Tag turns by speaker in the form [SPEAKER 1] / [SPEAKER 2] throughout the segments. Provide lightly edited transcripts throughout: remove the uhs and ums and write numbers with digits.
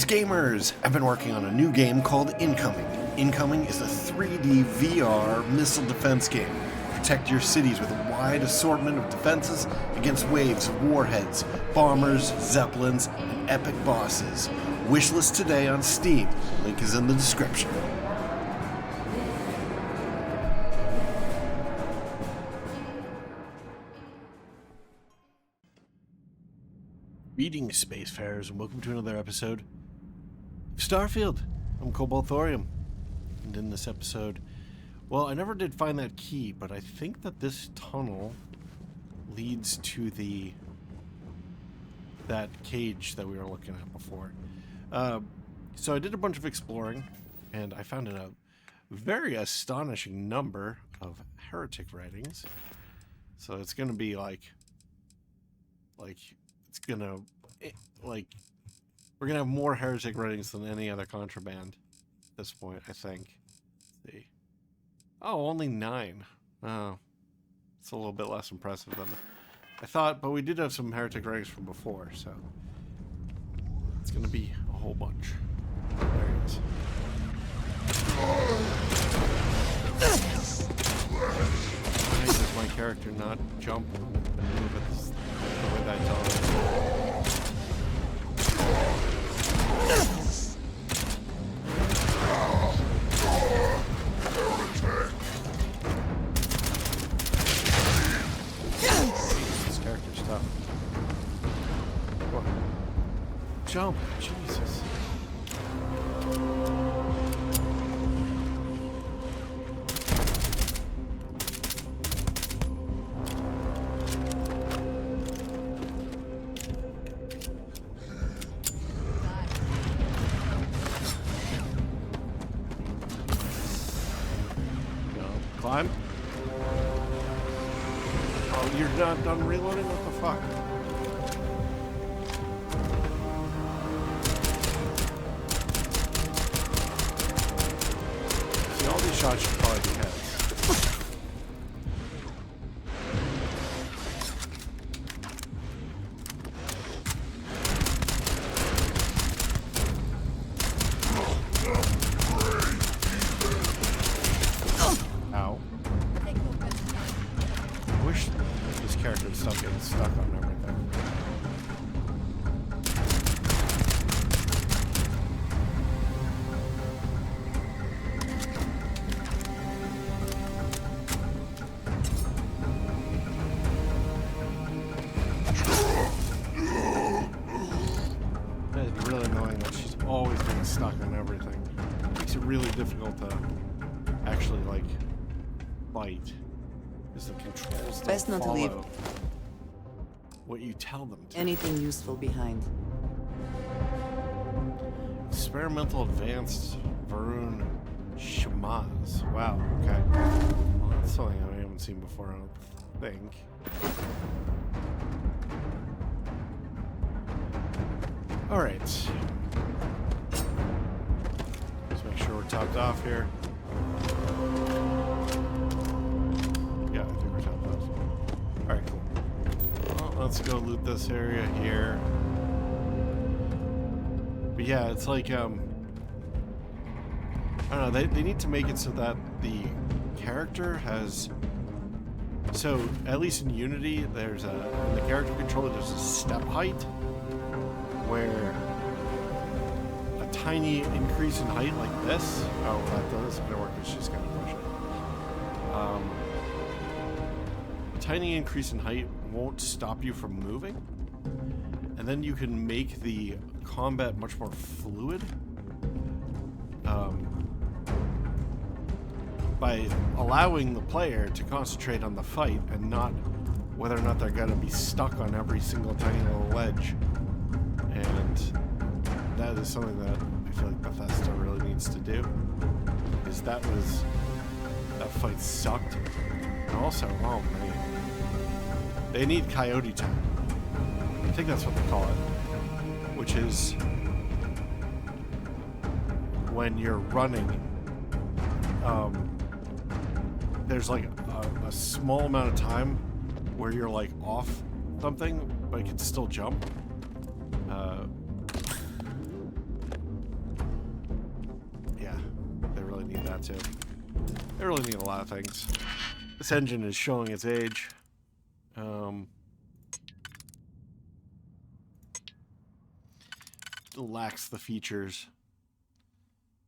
[SPEAKER 1] Greetings, gamers! I've been working on a new game called Incoming. Incoming is a 3D VR missile defense game. Protect your cities with a wide assortment of defenses against waves of warheads, bombers, zeppelins, and epic bosses. Wishlist today on Steam. Link is in the description. Greetings, spacefarers, and welcome to another episode of Starfield. I'm Cobalt Thorium, and in this episode, well, I never did find that key, but I think that this tunnel leads to that cage that we were looking at before. So I did a bunch of exploring, and I found a very astonishing number of heretic writings. So it's going to be we're gonna have more heretic writings than any other contraband at this point, I think. Let's see. Oh, only 9. Oh, it's a little bit less impressive than I thought, but we did have some heretic writings from before, so it's gonna be a whole bunch. There it is. Why does my character not jump and move at the way that I tell him? This character's tough. Whoa. Jump! Jesus. Climb? Oh, you're not done reloading? What the fuck? See, all these shots should probably be heads. Stop getting stuck on everything. It's really annoying that she's always getting stuck on everything. It makes it really difficult to actually, fight. Because the controls don't
[SPEAKER 2] Best not to leave
[SPEAKER 1] what you tell them to.
[SPEAKER 2] anything useful behind.
[SPEAKER 1] Experimental Advanced Varun Shamaz. Wow, okay. Well, that's something I haven't seen before, I don't think. Alright. Let's make sure we're topped off here. Yeah, I think we're topped off. Alright, cool. Well, let's go loot this area here. But yeah, it's like, I don't know, they need to make it so that the character has... So, at least in Unity, there's in the character controller, there's a step height where a tiny increase in height like this... Oh, that isn't going to work, it's just going to push it. A tiny increase in height won't stop you from moving, and then you can make the combat much more fluid by allowing the player to concentrate on the fight and not whether or not they're going to be stuck on every single tiny little ledge. And that is something that I feel like Bethesda really needs to do, because that fight sucked. And also, oh man, they need coyote time. I think that's what they call it, which is when you're running, there's like a small amount of time where you're like off something, but you can still jump. They really need a lot of things. This engine is showing its age. It lacks the features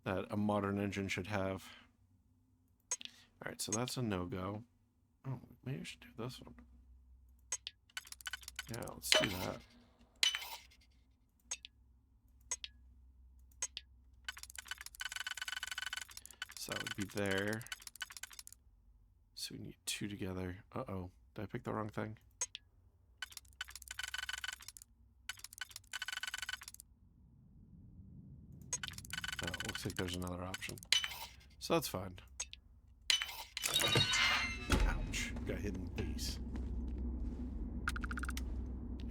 [SPEAKER 1] that a modern engine should have. Alright, so that's a no-go. Oh, maybe I should do this one. Yeah, let's do that. So that would be there. So we need two together. Uh-oh. Did I pick the wrong thing? Oh, looks like there's another option. So that's fine. Ouch. Got hit in the face.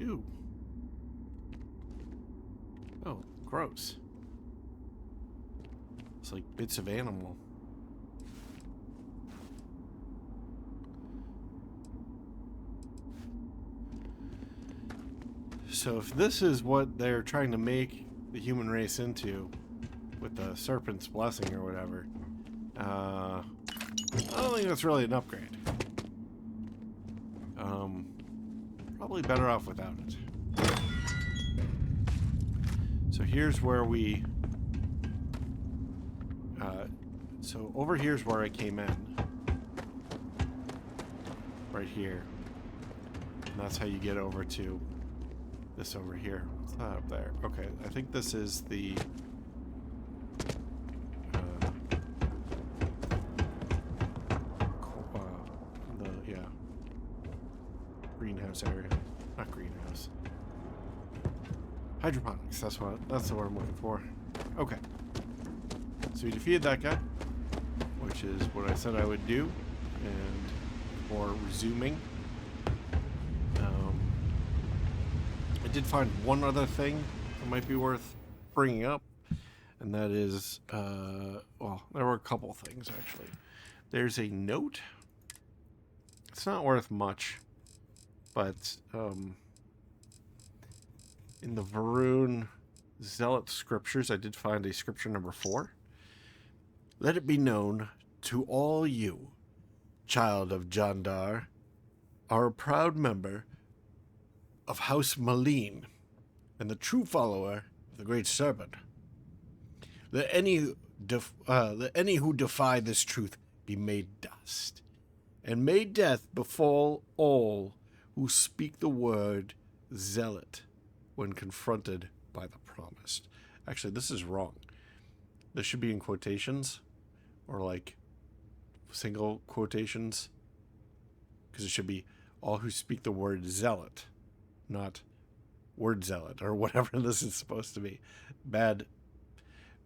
[SPEAKER 1] Ew. Oh, gross. It's like bits of animal. So if this is what they're trying to make the human race into, with the serpent's blessing or whatever, I don't think that's really an upgrade. Probably better off without it. So here's where we... so over here's where I came in. Right here. And that's how you get over to this over here. What's that up there? Okay, I think this is the... greenhouse area. Not greenhouse. Hydroponics, that's the word I'm looking for. Okay. So we defeated that guy, which is what I said I would do. And for resuming. I did find one other thing that might be worth bringing up. And that is, well, there were a couple things actually. There's a note. It's not worth much. But in the Varun Zealot scriptures, I did find a scripture number 4. Let it be known to all you, child of Jandar, are a proud member of House Malene and the true follower of the Great Serpent. Let any who defy this truth be made dust, and may death befall all who speak the word zealot when confronted by the promised. Actually, this is wrong. This should be in quotations, or like single quotations, because it should be all who speak the word zealot, not word zealot, or whatever this is supposed to be. Bad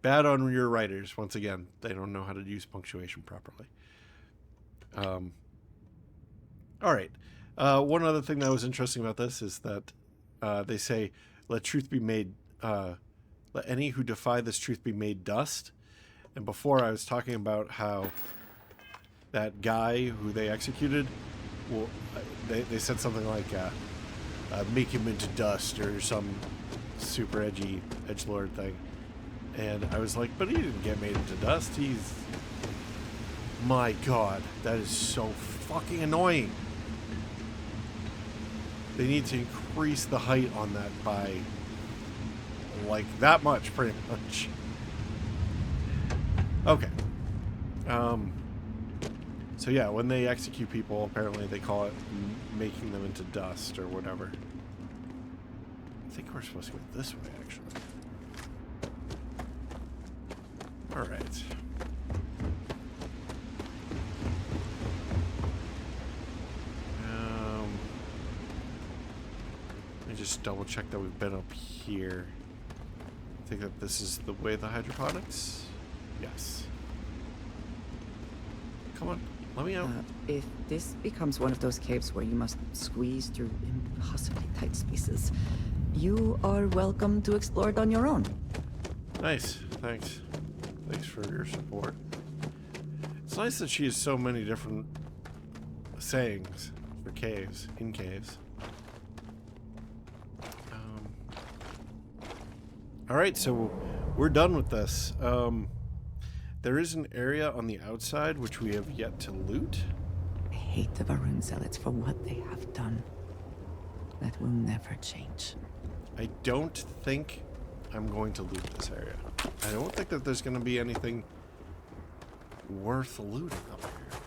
[SPEAKER 1] on your writers. Once again, they don't know how to use punctuation properly. All right. One other thing that was interesting about this is that they say, let truth be made, let any who defy this truth be made dust. And before I was talking about how that guy who they executed, well, they said something like, make him into dust or some super edgy edgelord thing. And I was like, but he didn't get made into dust. He's... My God, that is so fucking annoying. They need to increase the height on that by, like, that much, pretty much. Okay. So yeah, when they execute people, apparently they call it making them into dust or whatever. I think we're supposed to go this way, actually. Alright. Let me just double check that we've been up here. I think that this is the way of the hydroponics. Yes. Come on, let me out.
[SPEAKER 2] If this becomes one of those caves where you must squeeze through impossibly tight spaces, you are welcome to explore it on your own.
[SPEAKER 1] Nice, thanks. Thanks for your support. It's nice that she has so many different sayings for caves, in caves. Alright, so we're done with this. There is an area on the outside which we have yet to loot.
[SPEAKER 2] I hate the Varun Zealots for what they have done. That will never change.
[SPEAKER 1] I don't think I'm going to loot this area. I don't think that there's going to be anything worth looting up here.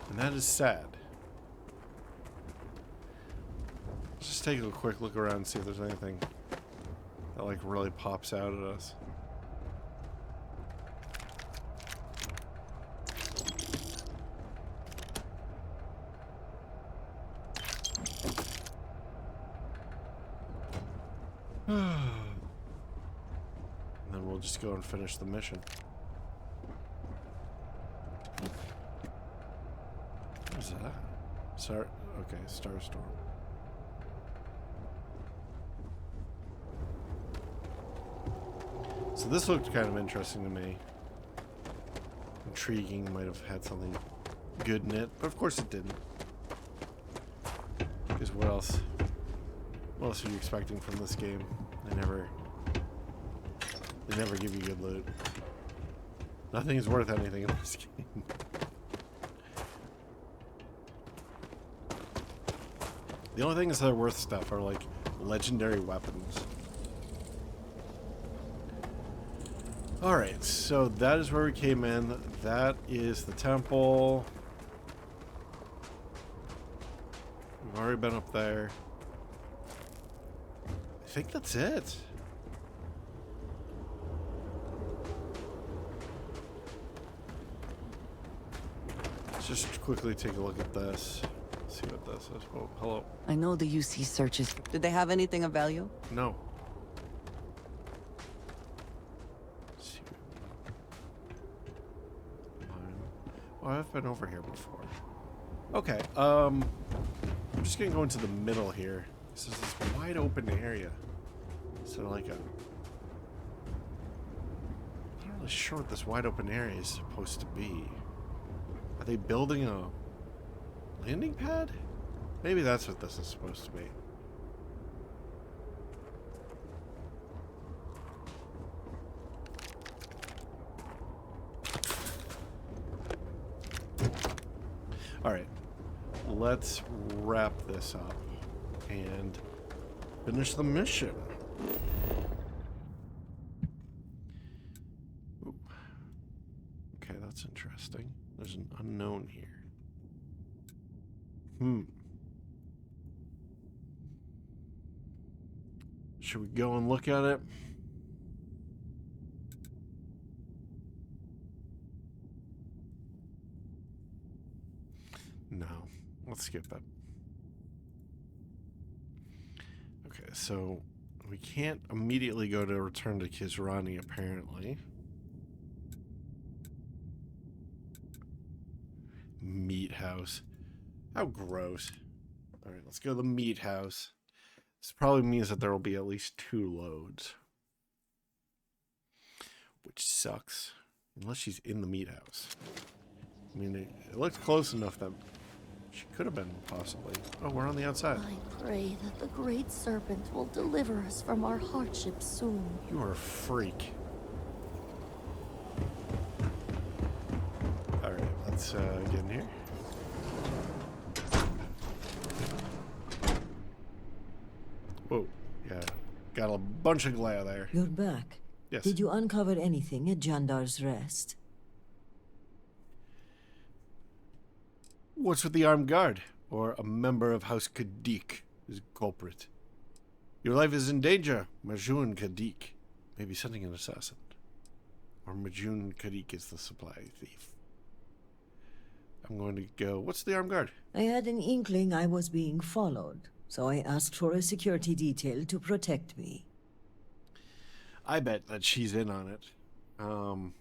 [SPEAKER 1] And that is sad. Let's just take a quick look around and see if there's anything that like really pops out at us. And then we'll just go and finish the mission. What is that? Okay, Starstorm. So this looked kind of interesting to me. Intriguing, might have had something good in it, but of course it didn't. Because what else? What else are you expecting from this game? They never give you good loot. Nothing is worth anything in this game. The only things that are worth stuff are like legendary weapons. Alright, so that is where we came in. That is the temple. We've already been up there. I think that's it. Let's just quickly take a look at this. See what this is. Oh, hello.
[SPEAKER 2] I know the UC searches. Did they have anything of value?
[SPEAKER 1] No. Let's see. Oh, I've been over here before. Okay. I'm just gonna go into the middle here. This is this wide open area. So like a. I'm not really sure what this wide open area is supposed to be. Are they building a landing pad? Maybe that's what this is supposed to be. Alright. Let's wrap this up and finish the mission. Ooh. Okay, that's interesting. There's an unknown here. Should we go and look at it? No. Let's skip it. Okay, so we can't immediately go to return to Kizrani, apparently. Meat house. How gross. Alright, let's go to the meat house. This probably means that there will be at least 2 loads. Which sucks. Unless she's in the meat house. I mean, it looks close enough that she could have been, possibly. Oh, we're on the outside.
[SPEAKER 3] I pray that the Great Serpent will deliver us from our hardships soon.
[SPEAKER 1] You are a freak. Alright, let's get in here. Whoa, yeah. Got a bunch of glare there.
[SPEAKER 4] You're back.
[SPEAKER 1] Yes.
[SPEAKER 4] Did you uncover anything at Jandar's Rest?
[SPEAKER 1] What's with the armed guard? Or a member of House Kadik is culprit? Your life is in danger, Majun Kadik. Maybe sending an assassin. Or Majun Kadik is the supply thief. I'm going to go... What's the armed guard?
[SPEAKER 4] I had an inkling I was being followed, so I asked for a security detail to protect me.
[SPEAKER 1] I bet that she's in on it. And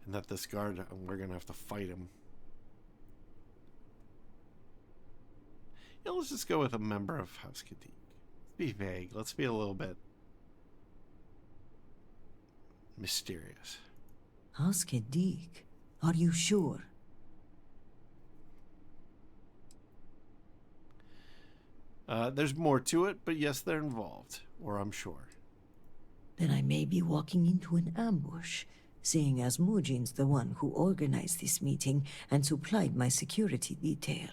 [SPEAKER 1] that this guard, we're going to have to fight him. Yeah, let's just go with a member of House Kadik. Let's be vague. Let's be a little bit mysterious.
[SPEAKER 4] House Kadik? Are you sure?
[SPEAKER 1] There's more to it, but yes, they're involved. Or I'm sure.
[SPEAKER 4] Then I may be walking into an ambush, seeing as Mujin's the one who organized this meeting and supplied my security detail.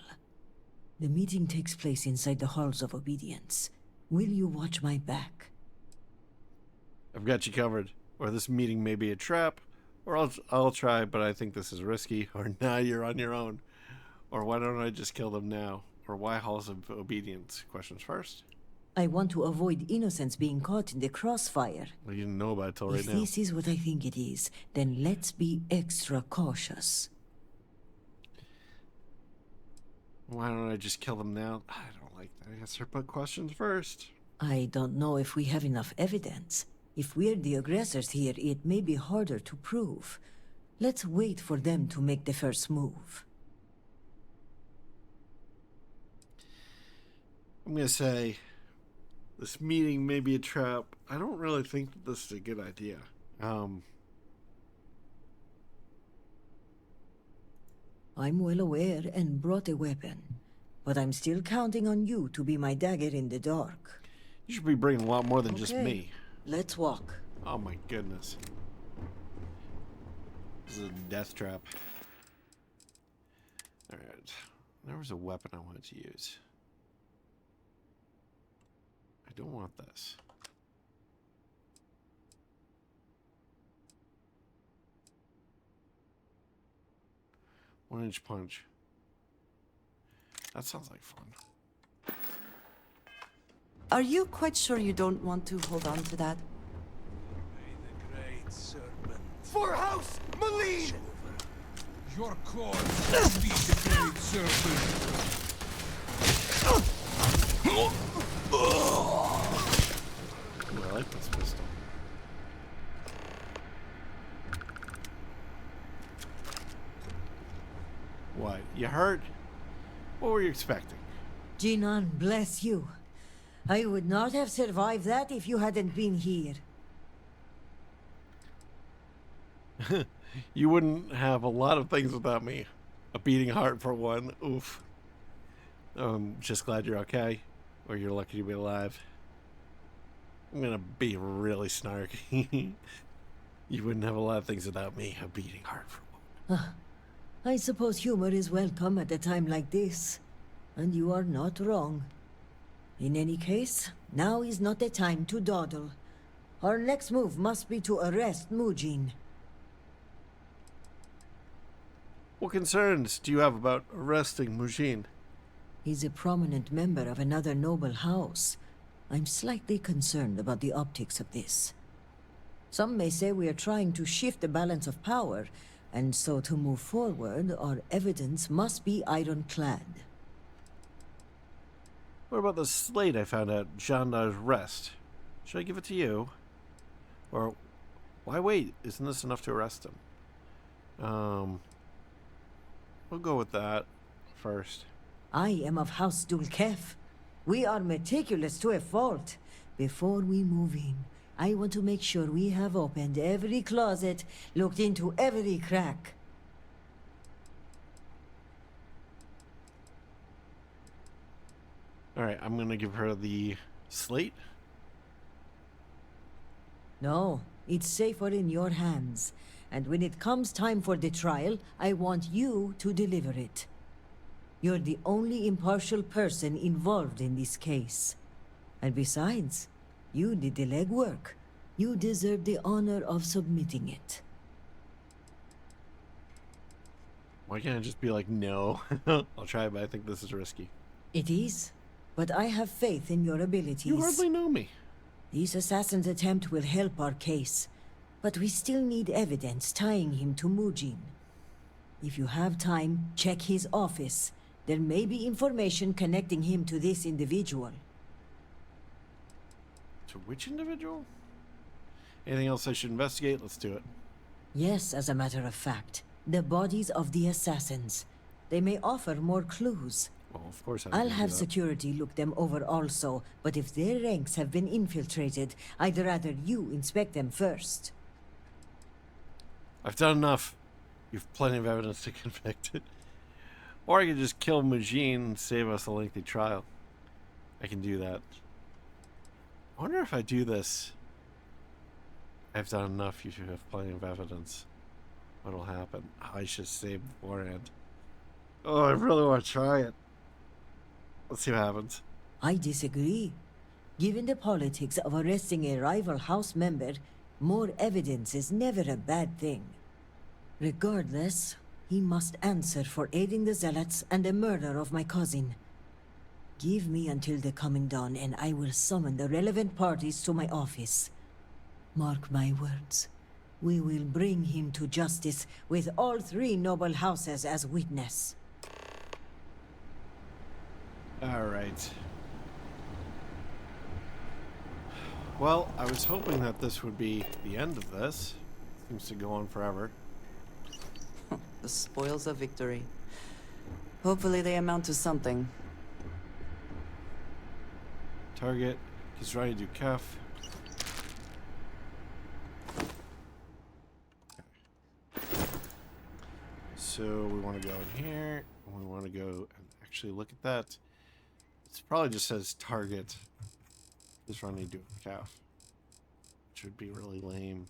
[SPEAKER 4] The meeting takes place inside the Halls of Obedience. Will you watch my back?
[SPEAKER 1] I've got you covered. Or this meeting may be a trap, or I'll try, but I think this is risky. Or now you're on your own. Or why don't I just kill them now? Or why Halls of Obedience? Questions first.
[SPEAKER 4] I want to avoid innocents being caught in the crossfire.
[SPEAKER 1] Well, you didn't know about it till right
[SPEAKER 4] If
[SPEAKER 1] now.
[SPEAKER 4] this is what I think it is, then let's be extra cautious.
[SPEAKER 1] Why don't I just kill them now? I don't like that answer, but questions first.
[SPEAKER 4] I don't know if we have enough evidence. If we're the aggressors here, it may be harder to prove. Let's wait for them to make the first move.
[SPEAKER 1] I'm going to say this meeting may be a trap. I don't really think that this is a good idea.
[SPEAKER 4] I'm well aware and brought a weapon, but I'm still counting on you to be my dagger in the dark.
[SPEAKER 1] You should be bringing a lot more than just me.
[SPEAKER 4] Let's walk.
[SPEAKER 1] Oh my goodness. This is a death trap. Alright. There was a weapon I wanted to use. I don't want this. One-inch punch. That sounds like fun.
[SPEAKER 2] Are you quite sure you don't want to hold on to that?
[SPEAKER 5] May the great serpent
[SPEAKER 6] For House Maleen!
[SPEAKER 5] your cause be the great serpent.
[SPEAKER 1] Ooh, I like this pistol. What? You hurt? What were you expecting?
[SPEAKER 4] Jinan, bless you. I would not have survived that if you hadn't been here.
[SPEAKER 1] You wouldn't have a lot of things without me. A beating heart for one. Oof. I'm just glad you're okay. Or you're lucky to be alive. I'm gonna be really snarky. You wouldn't have a lot of things without me. A beating heart for one.
[SPEAKER 4] I suppose humor is welcome at a time like this. And you are not wrong. In any case, now is not the time to dawdle. Our next move must be to arrest Mujin.
[SPEAKER 1] What concerns do you have about arresting Mujin?
[SPEAKER 4] He's a prominent member of another noble house. I'm slightly concerned about the optics of this. Some may say we are trying to shift the balance of power, and so to move forward, our evidence must be ironclad.
[SPEAKER 1] What about the slate I found at Jandar's rest? Should I give it to you? Or why wait? Isn't this enough to arrest him? We'll go with that first.
[SPEAKER 4] I am of House Dulkef. We are meticulous to a fault. Before we move in, I want to make sure we have opened every closet, looked into every crack.
[SPEAKER 1] Alright, I'm gonna give her the slate.
[SPEAKER 4] No, it's safer in your hands. And when it comes time for the trial, I want you to deliver it. You're the only impartial person involved in this case. And besides, you did the legwork. You deserve the honor of submitting it.
[SPEAKER 1] Why can't I just be like, no? I'll try, but I think this is risky.
[SPEAKER 4] It is, but I have faith in your abilities.
[SPEAKER 1] You hardly know me.
[SPEAKER 4] This assassin's attempt will help our case, but we still need evidence tying him to Mujin. If you have time, check his office. There may be information connecting him to this individual.
[SPEAKER 1] To which individual? Anything else I should investigate? Let's do it.
[SPEAKER 4] Yes, as a matter of fact. The bodies of the assassins. They may offer more clues.
[SPEAKER 1] Well, of course
[SPEAKER 4] I'll
[SPEAKER 1] can do
[SPEAKER 4] have
[SPEAKER 1] that.
[SPEAKER 4] security look them over also, but if their ranks have been infiltrated, I'd rather you inspect them first.
[SPEAKER 1] I've done enough. You've plenty of evidence to convict it. Or I could just kill Mujin and save us a lengthy trial. I can do that. I wonder if I do this I've done enough. You should have plenty of evidence. What'll happen? I should save beforehand. Oh, I really want to try it. Let's see what happens.
[SPEAKER 4] I disagree. Given the politics of arresting a rival House member, more evidence is never a bad thing. Regardless, he must answer for aiding the Zealots and the murder of my cousin. Give me until the coming dawn, and I will summon the relevant parties to my office. Mark my words. We will bring him to justice with all three noble houses as witness.
[SPEAKER 1] All right. Well, I was hoping that this would be the end of this. Seems to go on forever.
[SPEAKER 2] The spoils of victory. Hopefully they amount to something.
[SPEAKER 1] Target, Kisrani du Kef. So we want to go in here. We want to go and actually look at that. It probably just says target Kisrani du Kef. Which would be really lame.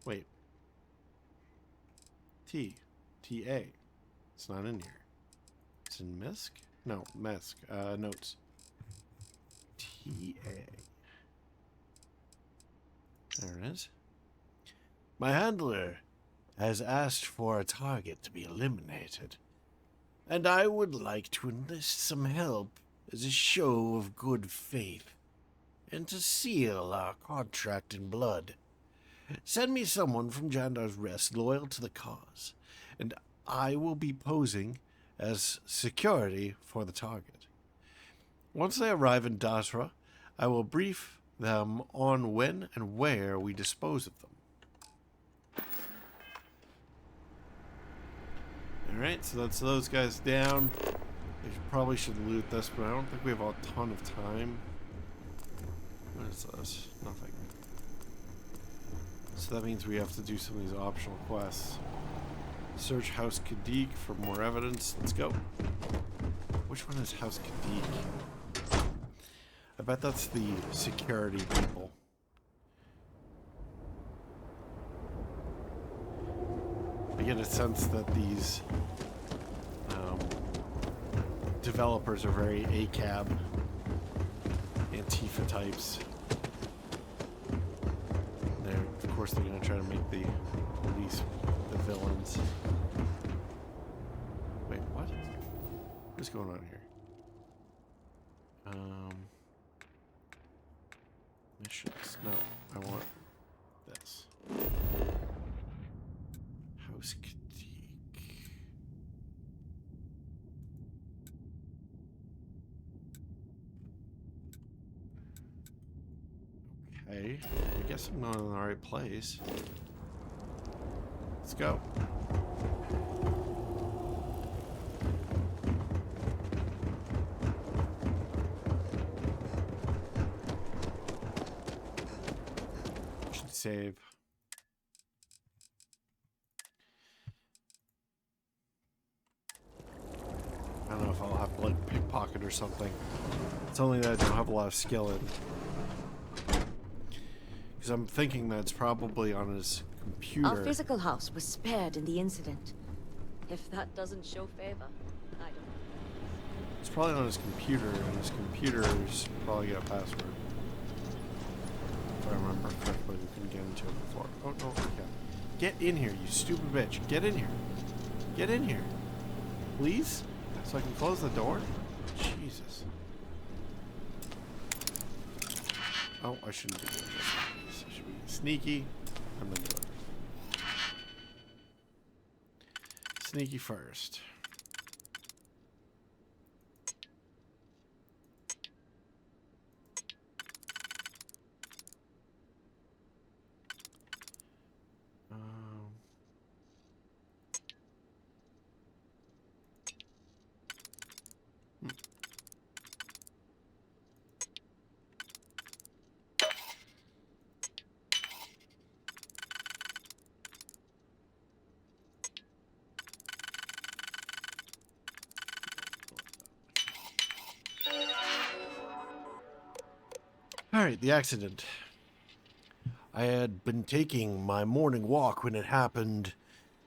[SPEAKER 1] Wait. T-A. It's not in here. It's in MISC? No, MESC. Notes. T-A. There it is. My handler has asked for a target to be eliminated, and I would like to enlist some help as a show of good faith, and to seal our contract in blood. Send me someone from Jandar's Rest loyal to the cause, and I will be posing as security for the target. Once they arrive in Dasra, I will brief them on when and where we dispose of them. Alright, so that's those guys down. We probably should loot this, but I don't think we have a ton of time. What is this? Nothing. So that means we have to do some of these optional quests. Search House Kadik for more evidence. Let's go. Which one is House Kadik? I bet that's the security people. I get a sense that these developers are very ACAB, Antifa types. Of course, they're going to try to make the police the villains. Wait, what? What's going on here? Missions. No, I want this. House Critique. Okay, I guess I'm not in the right place. Let's go. Should save. I don't know if I'll have to like pickpocket or something. It's only that I don't have a lot of skill in. Because I'm thinking that it's probably on his computer.
[SPEAKER 3] Our physical house was spared in the incident. If that doesn't show favor, I don't know.
[SPEAKER 1] It's probably on his computer, and his computer's probably got a password. If I remember correctly, we couldn't get into it before. Oh, no, we can. Get in here, you stupid bitch. Get in here. Get in here. Please? So I can close the door? Jesus. Oh, I shouldn't be doing this. I should be sneaky and then do it. Sneaky first. Alright, the accident. I had been taking my morning walk when it happened.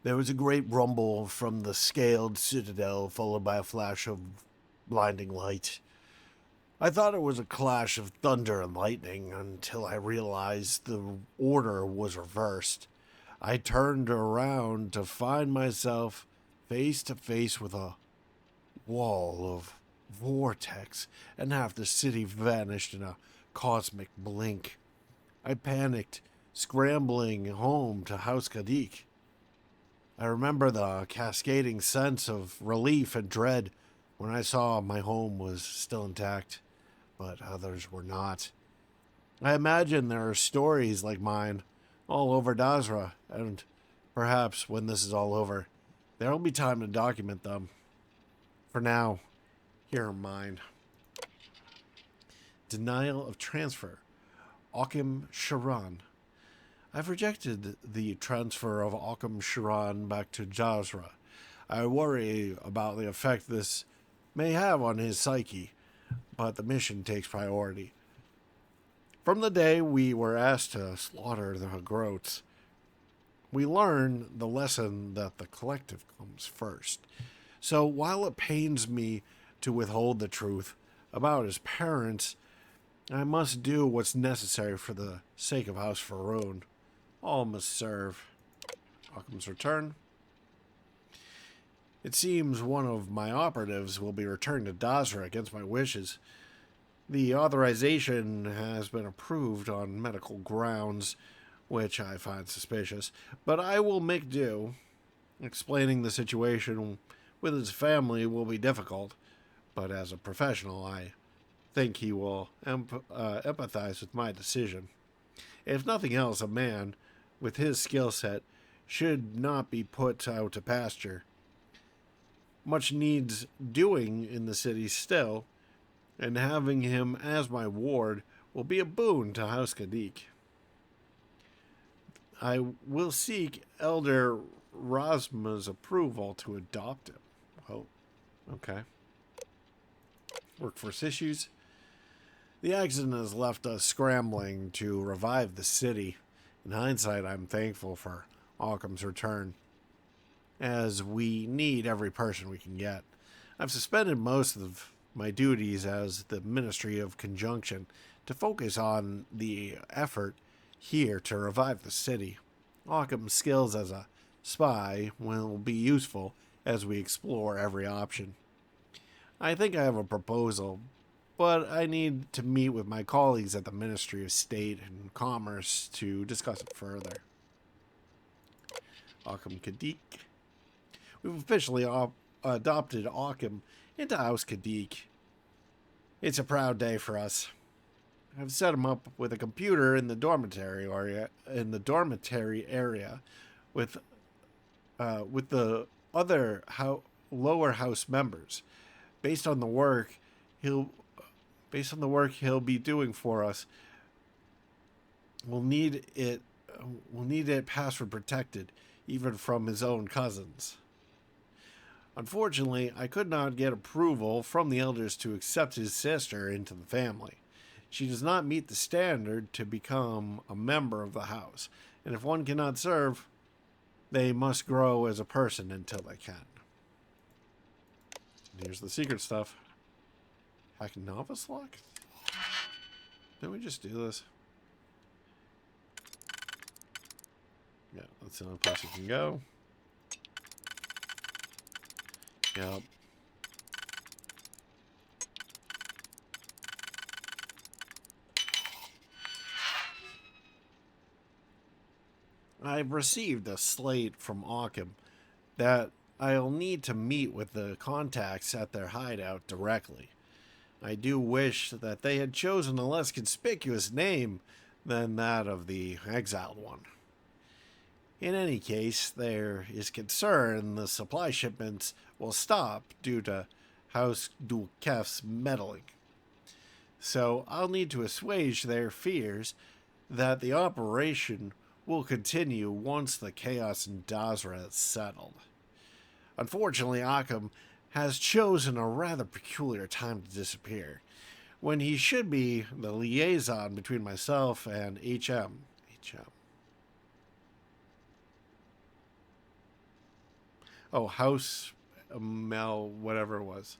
[SPEAKER 1] There was a great rumble from the scaled citadel, followed by a flash of blinding light. I thought it was a clash of thunder and lightning until I realized the order was reversed. I turned around to find myself face to face with a wall of vortex, and half the city vanished in a cosmic blink. I panicked, scrambling home to House Kadik. I remember the cascading sense of relief and dread when I saw my home was still intact, but others were not. I imagine there are stories like mine all over Dazra, and perhaps when this is all over, there will be time to document them. For now, here are mine. Denial of transfer. Occam Sharan. I've rejected the transfer of Occam Sharan back to Dazra. I worry about the effect this may have on his psyche, but the mission takes priority. From the day we were asked to slaughter the Groats, we learn the lesson that the collective comes first. So while it pains me to withhold the truth about his parents, I must do what's necessary for the sake of House Faroon. All must serve. Occam's return. It seems one of my operatives will be returned to Dazra against my wishes. The authorization has been approved on medical grounds, which I find suspicious, but I will make do. Explaining the situation with his family will be difficult, but as a professional, I think he will empathize with my decision. If nothing else, a man with his skill set should not be put out to pasture. Much needs doing in the city still, and having him as my ward will be a boon to House Kadik. I will seek Elder Rosma's approval to adopt him. Oh, okay. Workforce issues. The accident has left us scrambling to revive the city. In hindsight, I'm thankful for Occam's return, as we need every person we can get. I've suspended most of my duties as the Ministry of Conjunction to focus on the effort here to revive the city. Occam's skills as a spy will be useful as we explore every option. I think I have a proposal, but I need to meet with my colleagues at the Ministry of State and Commerce to discuss it further. Occam Kadik. We've officially adopted Occam into House Kadik. It's a proud day for us. I've set him up with a computer in the dormitory area, with the other lower house members. Based on the work he'll be doing for us, we'll need it password protected, even from his own cousins. Unfortunately, I could not get approval from the elders to accept his sister into the family. She does not meet the standard to become a member of the house, and if one cannot serve, they must grow as a person until they can. And here's the secret stuff. Hack novice lock? Didn't we just do this? Yeah, that's the only place you can go. Yep. I've received a slate from Occam that I'll need to meet with the contacts at their hideout directly. I do wish that they had chosen a less conspicuous name than that of the exiled one. In any case, there is concern the supply shipments will stop due to House Dulkef's meddling. So I'll need to assuage their fears that the operation will continue once the chaos in Dazra is settled. Unfortunately, Occam has chosen a rather peculiar time to disappear, when he should be the liaison between myself and HM. chap. Oh, House Mel, whatever it was.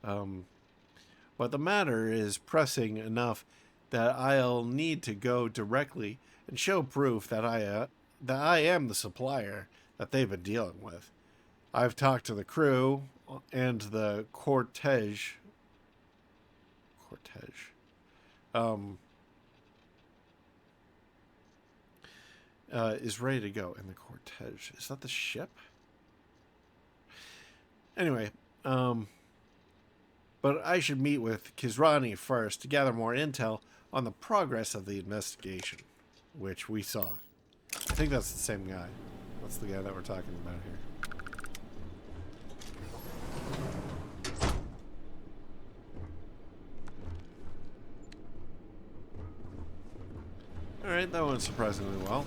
[SPEAKER 1] But the matter is pressing enough that I'll need to go directly and show proof that I am the supplier that they've been dealing with. I've talked to the crew and the cortege. Is ready to go. And the cortege, is that the ship? Anyway, but I should meet with Kizrani first to gather more intel on the progress of the investigation, which we saw. I think that's the same guy. That's the guy that we're talking about here. Alright, that went surprisingly well.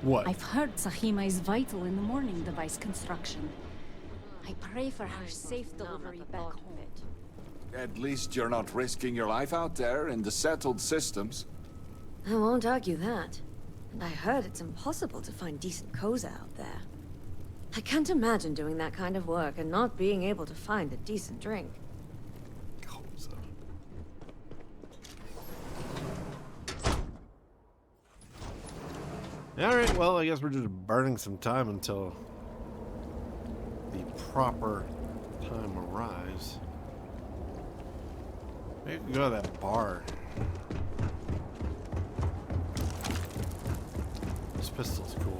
[SPEAKER 1] What?
[SPEAKER 7] I've heard Sahima is vital in the morning device construction. I pray for her safe delivery back home.
[SPEAKER 8] At least you're not risking your life out there in the settled systems.
[SPEAKER 3] I won't argue that. And I heard it's impossible to find decent Koza out there. I can't imagine doing that kind of work and not being able to find a decent drink.
[SPEAKER 1] Koza. Alright, well, I guess we're just burning some time until the proper time arrives. Maybe we can go to that bar. This pistol's cool.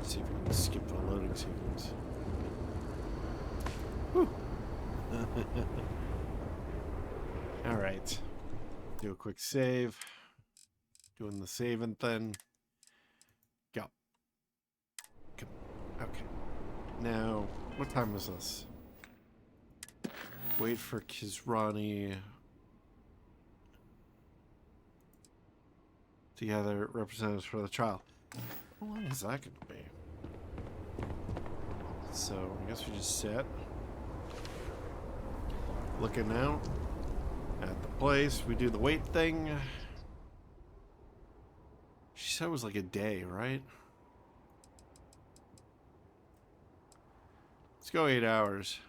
[SPEAKER 1] See if we can skip the loading sequence. Whew. All right. Do a quick save. Doing the saving thing. Go. Come. Okay. Now, what time is this? Wait for Kizrani to gather representatives for the trial. How long is that going to be? So, I guess we just sit. Looking out at the place. We do the wait thing. She said it was like a day, right? Let's go 8 hours.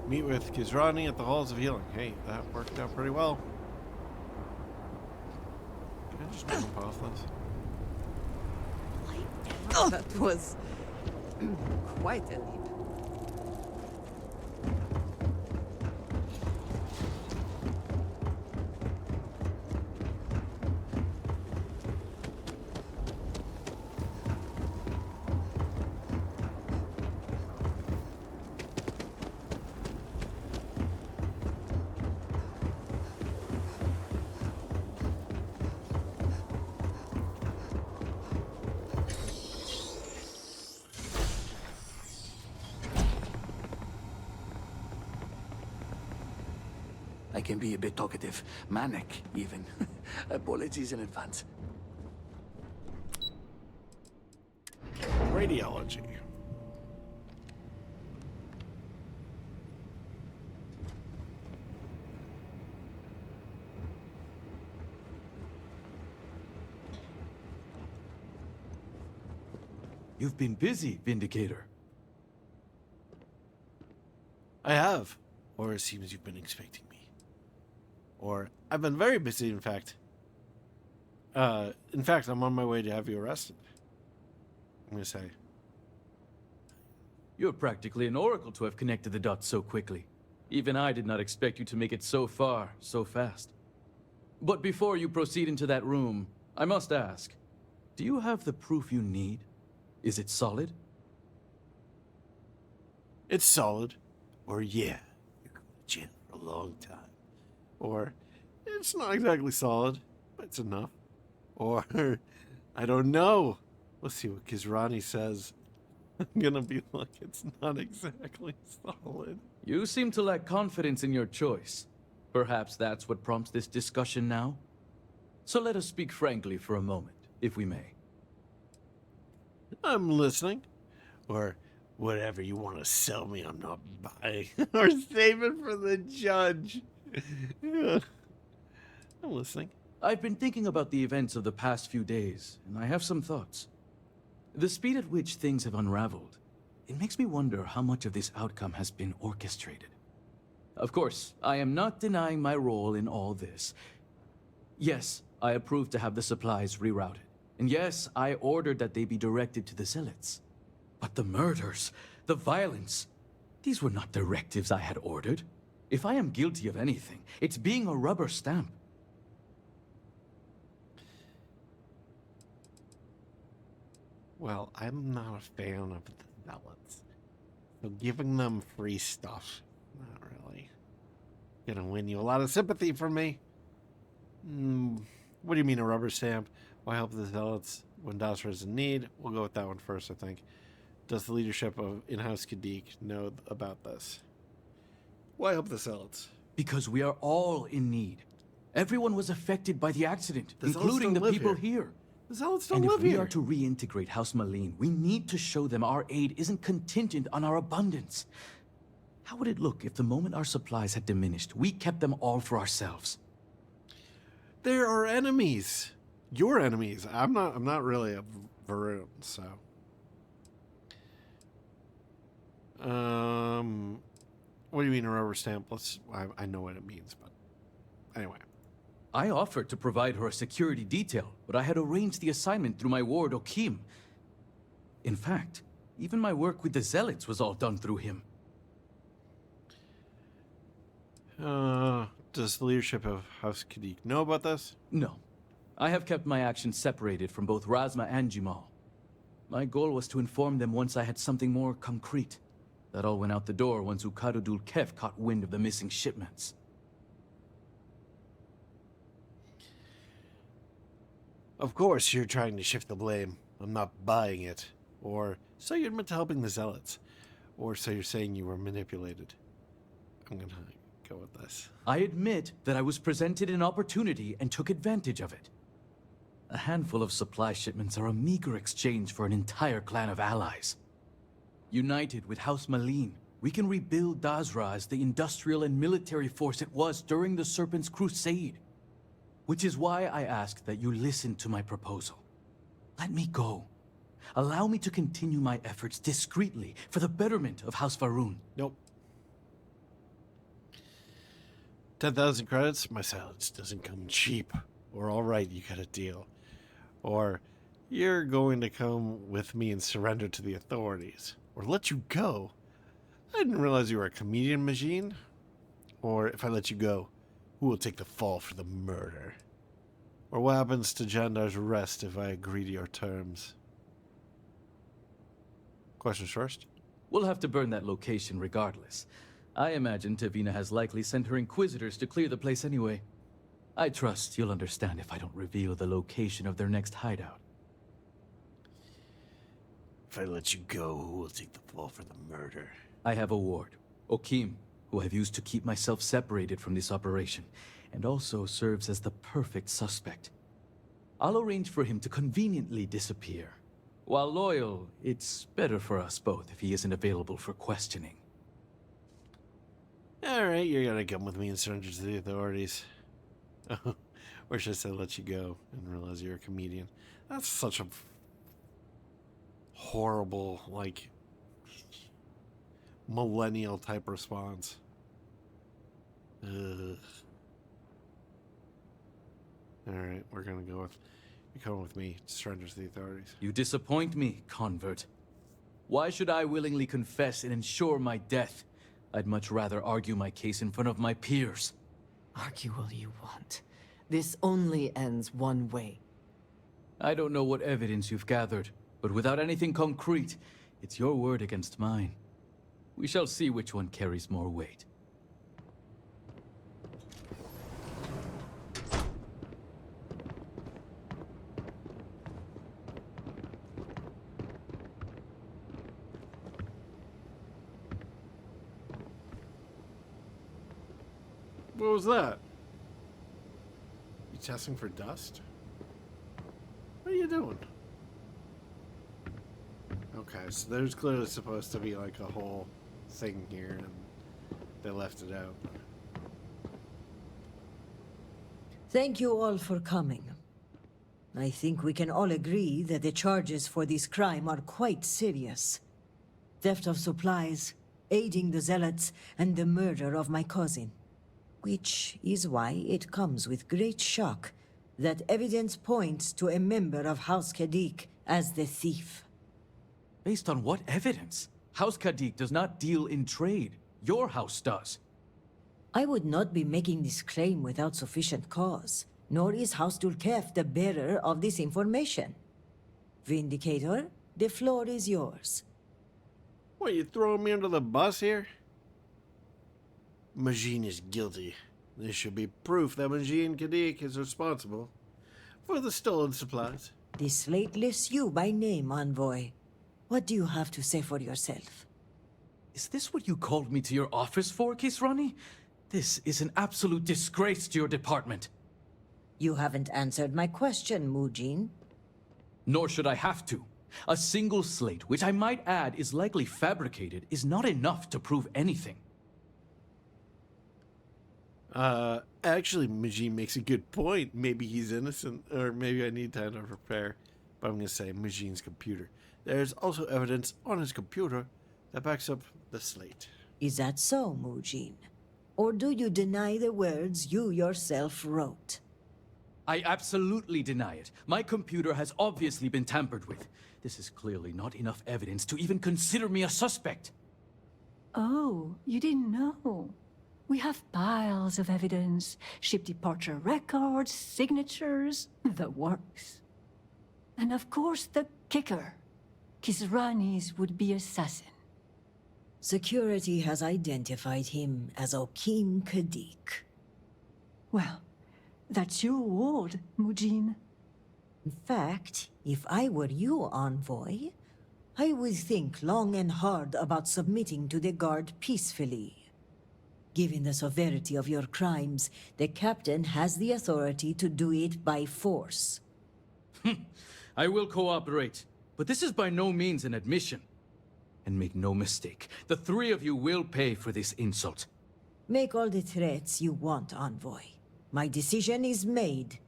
[SPEAKER 1] Meet with Kizrani at the Halls of Healing. Hey, that worked out pretty well. Can I just jump off this?
[SPEAKER 2] Oh, that was quite a leap.
[SPEAKER 9] I can be a bit talkative, manic even. Apologies in advance.
[SPEAKER 1] Radiology.
[SPEAKER 10] You've been busy, Vindicator.
[SPEAKER 1] I have. Or it seems you've been expecting me. Or I've been very busy, in fact. I'm on my way to have you arrested. I'm gonna say.
[SPEAKER 10] You're practically an oracle to have connected the dots so quickly. Even I did not expect you to make it so far, so fast. But before you proceed into that room, I must ask, do you have the proof you need? Is it solid?
[SPEAKER 1] It's solid. Or yeah, you're going to jail for a long time. Or it's not exactly solid, but it's enough. Or I don't know. Let's see what Kizrani says. I'm gonna be like, it's not exactly solid.
[SPEAKER 10] You seem to lack confidence in your choice. Perhaps that's what prompts this discussion now? So let us speak frankly for a moment, if we may.
[SPEAKER 1] I'm listening. Or whatever you want to sell me, I'm not buying. Or save it for the judge. I'm listening.
[SPEAKER 10] I've been thinking about the events of the past few days, and I have some thoughts. The speed at which things have unraveled, it makes me wonder how much of this outcome has been orchestrated. Of course, I am not denying my role in all this. Yes, I approved to have the supplies rerouted. And yes, I ordered that they be directed to the Zealots. But the murders, the violence, these were not directives I had ordered. If I am guilty of anything, it's being a rubber stamp.
[SPEAKER 1] Well, I'm not a fan of the Zealots. So giving them free stuff, not really gonna win you a lot of sympathy from me. What do you mean a rubber stamp? Why help the Zealots when Dasra is in need? We'll go with that one first, I think. Does the leadership of in-house Kadik know about this? Why help the Zealots?
[SPEAKER 10] Because we are all in need. Everyone was affected by the accident,
[SPEAKER 1] The Zealots
[SPEAKER 10] including
[SPEAKER 1] don't
[SPEAKER 10] the
[SPEAKER 1] live
[SPEAKER 10] people
[SPEAKER 1] here.
[SPEAKER 10] here.
[SPEAKER 1] The Zealots don't
[SPEAKER 10] And
[SPEAKER 1] live
[SPEAKER 10] if we
[SPEAKER 1] here.
[SPEAKER 10] are to reintegrate House Malene, we need to show them our aid isn't contingent on our abundance. How would it look if the moment our supplies had diminished, we kept them all for ourselves?
[SPEAKER 1] They're our enemies. Your enemies. I'm not really a Varun, so. What do you mean a rubber stamp? I know what it means, but anyway.
[SPEAKER 10] I offered to provide her a security detail, but I had arranged the assignment through my ward, Okim. In fact, even my work with the Zealots was all done through him.
[SPEAKER 1] Does the leadership of House Kadik know about this?
[SPEAKER 10] No. I have kept my actions separated from both Razma and Jimal. My goal was to inform them once I had something more concrete. That all went out the door once Ukadudul Kef caught wind of the missing shipments.
[SPEAKER 1] Of course, you're trying to shift the blame. I'm not buying it. Or so you admit to helping the Zealots. Or so you're saying you were manipulated. I'm gonna go with this.
[SPEAKER 10] I admit that I was presented an opportunity and took advantage of it. A handful of supply shipments are a meager exchange for an entire clan of allies. United with House Malene, we can rebuild Dasra as the industrial and military force it was during the Serpent's Crusade. Which is why I ask that you listen to my proposal. Let me go. Allow me to continue my efforts discreetly for the betterment of House Varun.
[SPEAKER 1] Nope. 10,000 credits? My silence doesn't come cheap. Or alright, you got a deal. Or you're going to come with me and surrender to the authorities. Or let you go. I didn't realize you were a comedian machine. Or if I let you go, who will take the fall for the murder? Or what happens to Jandar's arrest if I agree to your terms? Questions first?
[SPEAKER 10] We'll have to burn that location regardless. I imagine Tavina has likely sent her inquisitors to clear the place anyway. I trust you'll understand if I don't reveal the location of their next hideout.
[SPEAKER 1] If I let you go, who will take the fall for the murder?
[SPEAKER 10] I have a ward, Okim, who I've used to keep myself separated from this operation, and also serves as the perfect suspect. I'll arrange for him to conveniently disappear. While loyal, it's better for us both if he isn't available for questioning.
[SPEAKER 1] Alright, you're gonna come with me and surrender to the authorities. Or should I say let you go and realize you're a comedian? That's such a horrible, like, millennial type response. Ugh. Alright, we're gonna go with you come with me, surrender to the authorities.
[SPEAKER 10] You disappoint me, convert. Why should I willingly confess and ensure my death? I'd much rather argue my case in front of my peers.
[SPEAKER 2] Argue all you want. This only ends one way.
[SPEAKER 10] I don't know what evidence you've gathered, But without anything concrete, it's your word against mine. We shall see which one carries more weight.
[SPEAKER 1] What was that? You testing for dust? What are you doing? Okay, so there's clearly supposed to be like a whole thing here, and they left it out.
[SPEAKER 4] Thank you all for coming. I think we can all agree that the charges for this crime are quite serious. Theft of supplies, aiding the zealots, and the murder of my cousin. Which is why it comes with great shock that evidence points to a member of House Kadik as the thief.
[SPEAKER 10] Based on what evidence? House Kadik does not deal in trade. Your house does.
[SPEAKER 4] I would not be making this claim without sufficient cause, nor is House Dulkef the bearer of this information. Vindicator, the floor is yours.
[SPEAKER 1] What, you throwing me under the bus here? Majin is guilty. This should be proof that Majin Kadik is responsible for the stolen supplies.
[SPEAKER 4] The slate lists you by name, Envoy. What do you have to say for yourself?
[SPEAKER 10] Is this what you called me to your office for, Kisrani? This is an absolute disgrace to your department.
[SPEAKER 4] You haven't answered my question, Mujin.
[SPEAKER 10] Nor should I have to. A single slate, which I might add is likely fabricated, is not enough to prove anything.
[SPEAKER 1] Actually, Majin makes a good point. Maybe he's innocent, or maybe I need time to prepare. But I'm going to say Majin's computer. There's also evidence on his computer that backs up the slate.
[SPEAKER 4] Is that so, Mujin? Or do you deny the words you yourself wrote?
[SPEAKER 10] I absolutely deny it. My computer has obviously been tampered with. This is clearly not enough evidence to even consider me a suspect.
[SPEAKER 7] Oh, you didn't know. We have piles of evidence, ship departure records, signatures, the works. And of course the kicker, Kisrani's would-be assassin.
[SPEAKER 4] Security has identified him as Okim Kadik.
[SPEAKER 7] Well, that's your ward, Mujin.
[SPEAKER 4] In fact, if I were you, Envoy, I would think long and hard about submitting to the guard peacefully. Given the severity of your crimes, the captain has the authority to do it by force.
[SPEAKER 10] I will cooperate, but this is by no means an admission. And make no mistake, the three of you will pay for this insult.
[SPEAKER 4] Make all the threats you want, Envoy. My decision is made.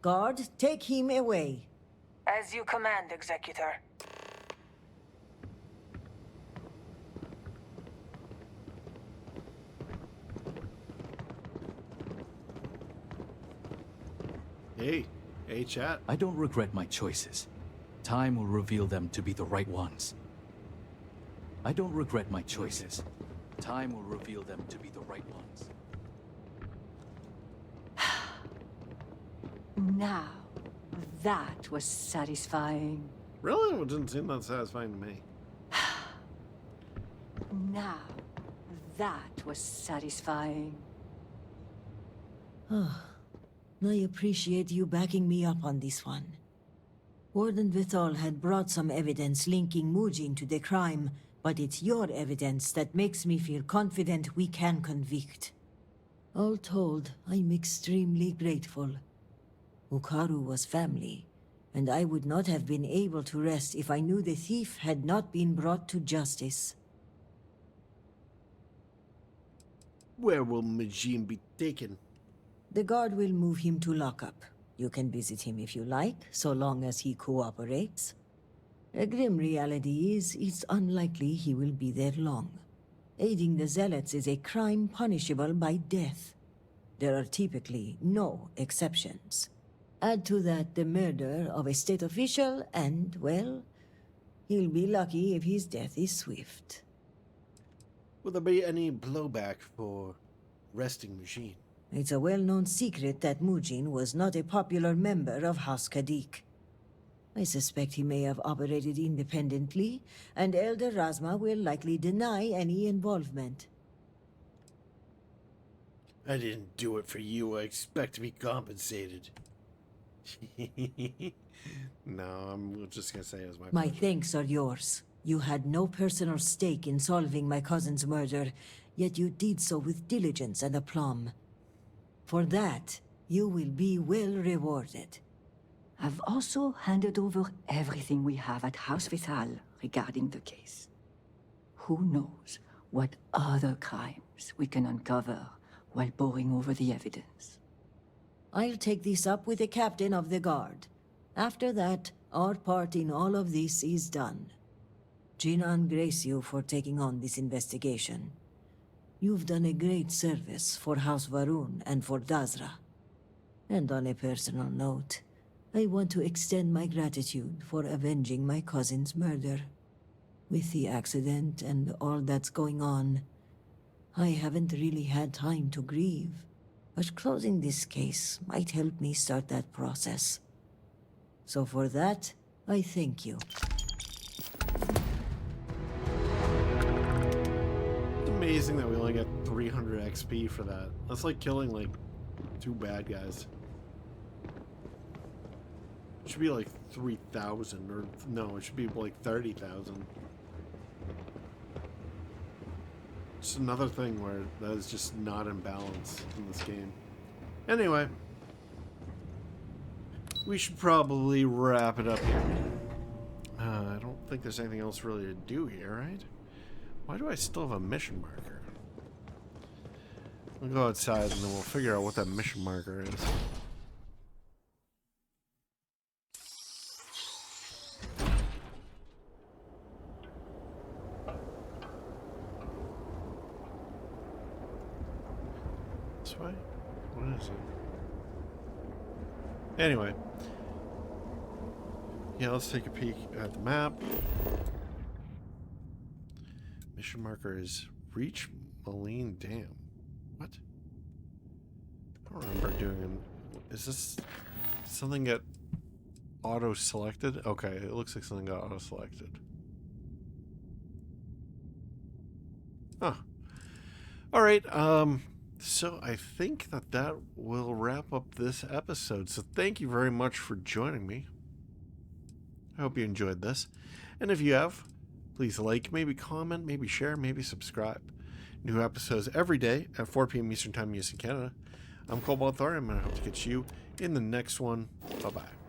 [SPEAKER 4] Guard, take him away.
[SPEAKER 11] As you command, Executor.
[SPEAKER 1] Hey, chat.
[SPEAKER 10] I don't regret my choices. Time will reveal them to be the right ones. I don't regret my choices. Time will reveal them to be the right ones.
[SPEAKER 7] Now, that was satisfying.
[SPEAKER 1] Really? It didn't seem that satisfying to me.
[SPEAKER 7] Now, that was satisfying.
[SPEAKER 4] I appreciate you backing me up on this one. Warden Vithal had brought some evidence linking Mujin to the crime, but it's your evidence that makes me feel confident we can convict. All told, I'm extremely grateful. Ukaru was family, and I would not have been able to rest if I knew the thief had not been brought to justice.
[SPEAKER 1] Where will Majin be taken?
[SPEAKER 4] The guard will move him to lockup. You can visit him if you like, so long as he cooperates. A grim reality is, it's unlikely he will be there long. Aiding the zealots is a crime punishable by death. There are typically no exceptions. Add to that the murder of a state official and, well, he'll be lucky if his death is swift.
[SPEAKER 1] Will there be any blowback for resting Majin?
[SPEAKER 4] It's a well-known secret that Mujin was not a popular member of House Kadik. I suspect he may have operated independently, and Elder Razma will likely deny any involvement.
[SPEAKER 1] I didn't do it for you. I expect to be compensated. No, I'm just gonna say it was my
[SPEAKER 4] My
[SPEAKER 1] pleasure.
[SPEAKER 4] thanks are yours. You had no personal stake in solving my cousin's murder, yet you did so with diligence and aplomb. For that, you will be well rewarded.
[SPEAKER 7] I've also handed over everything we have at House Vital regarding the case. Who knows what other crimes we can uncover while poring over the evidence.
[SPEAKER 4] I'll take this up with the captain of the guard. After that, our part in all of this is done. Jinan grace you for taking on this investigation. You've done a great service for House Varun and for Dazra. And on a personal note, I want to extend my gratitude for avenging my cousin's murder. With the accident and all that's going on, I haven't really had time to grieve. But closing this case might help me start that process. So for that, I thank you.
[SPEAKER 1] It's amazing that we only get 300 XP for that. That's like killing like 2 bad guys. It should be like 3,000, or no, it should be like 30,000. It's another thing where that is just not in balance in this game. Anyway, we should probably wrap it up here. I don't think there's anything else really to do here, right? Why do I still have a mission marker? We'll go outside and then we'll figure out what that mission marker is. This way? What is it? Anyway. Yeah, let's take a peek at the map. Mission marker is reach Moline Dam. What? I don't remember doing. Is this something get auto selected? Okay, it looks like something got auto selected. Huh. All right. So I think that will wrap up this episode. So thank you very much for joining me. I hope you enjoyed this. And if you have, please like, maybe comment, maybe share, maybe subscribe. New episodes every day at 4 p.m. Eastern Time, US and Canada. I'm Cobalt Thorium, and I hope to catch you in the next one. Bye-bye.